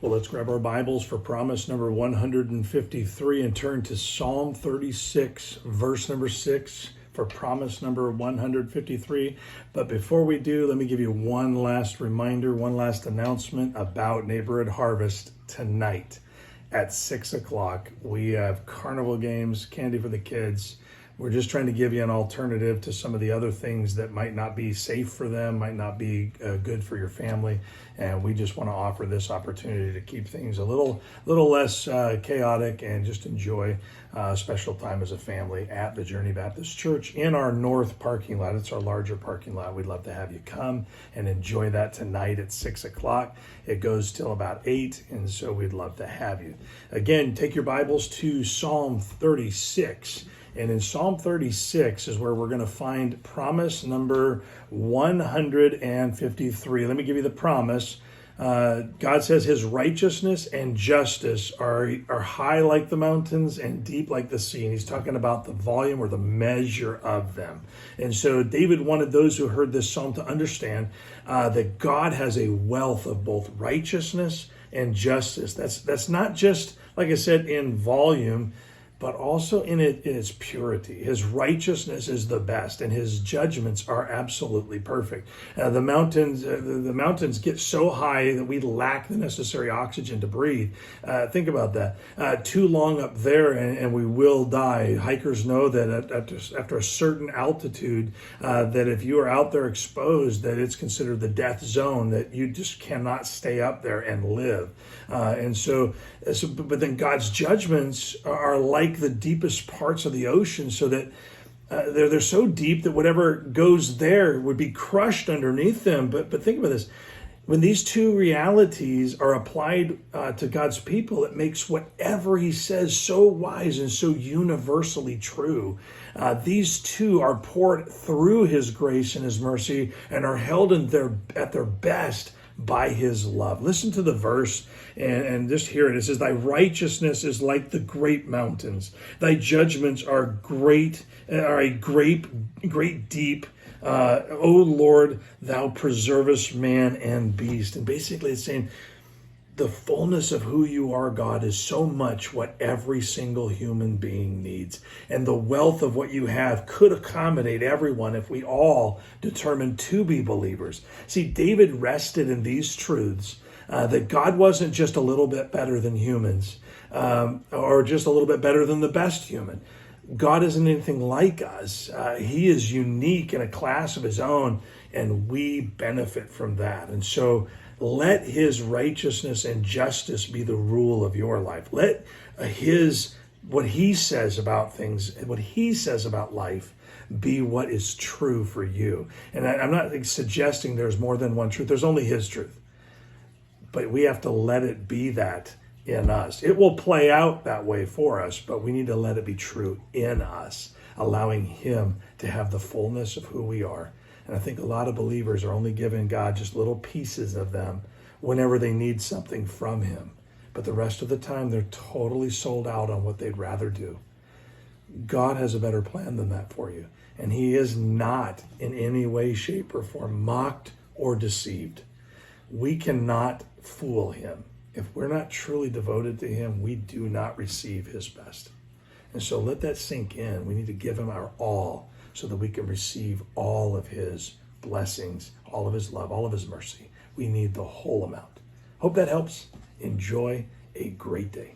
Well, let's grab our Bibles for promise number 153 and turn to Psalm 36, verse number 6 for promise number 153. But before we do, let me give you one last reminder, one last announcement about Neighborhood Harvest tonight at 6 o'clock. We have carnival games, candy for the kids. We're just trying to give you an alternative to some of the other things that might not be safe for them, might not be good for your family. And we just want to offer this opportunity to keep things a little less chaotic and just enjoy a special time as a family at the Journey Baptist Church in our north parking lot. It's our larger parking lot. We'd love to have you come and enjoy that tonight at 6 o'clock. It goes till about 8, and so we'd love to have you. Again, take your Bibles to Psalm 36. And in Psalm 36 is where we're going to find promise number 153. Let me give you the promise. God says his righteousness and justice are high like the mountains and deep like the sea. And he's talking about the volume or the measure of them. And so David wanted those who heard this psalm to understand that God has a wealth of both righteousness and justice. That's not just, like I said, in volume, but also in its purity. His righteousness is the best, and his judgments are absolutely perfect. The mountains get so high that we lack the necessary oxygen to breathe. Think about that. Too long up there, and we will die. Hikers know that after a certain altitude, that if you are out there exposed, that it's considered the death zone, that you just cannot stay up there and live. But then God's judgments are like the deepest parts of the ocean, so that they're so deep that whatever goes there would be crushed underneath them. But think about this. When these two realities are applied to God's people, it makes whatever he says so wise and so universally true. These two are poured through his grace and his mercy and are held at their best by his love. Listen to the verse and just hear it. It says, thy righteousness is like the great mountains. Thy judgments are great deep. O Lord, thou preservest man and beast. And basically it's saying the fullness of who you are, God, is so much what every single human being needs. And the wealth of what you have could accommodate everyone if we all determined to be believers. See, David rested in these truths, that God wasn't just a little bit better than humans, or just a little bit better than the best human. God isn't anything like us. He is unique in a class of his own, and we benefit from that. And so let his righteousness and justice be the rule of your life. Let what he says about things, what he says about life, be what is true for you. And I'm not suggesting there's more than one truth. There's only his truth. But we have to let it be that in us. It will play out that way for us, but we need to let it be true in us, allowing him to have the fullness of who we are. And I think a lot of believers are only giving God just little pieces of them whenever they need something from him. But the rest of the time, they're totally sold out on what they'd rather do. God has a better plan than that for you. And he is not in any way, shape, or form mocked or deceived. We cannot fool him. If we're not truly devoted to him, we do not receive his best. And so let that sink in. We need to give him our all so that we can receive all of his blessings, all of his love, all of his mercy. We need the whole amount. Hope that helps. Enjoy a great day.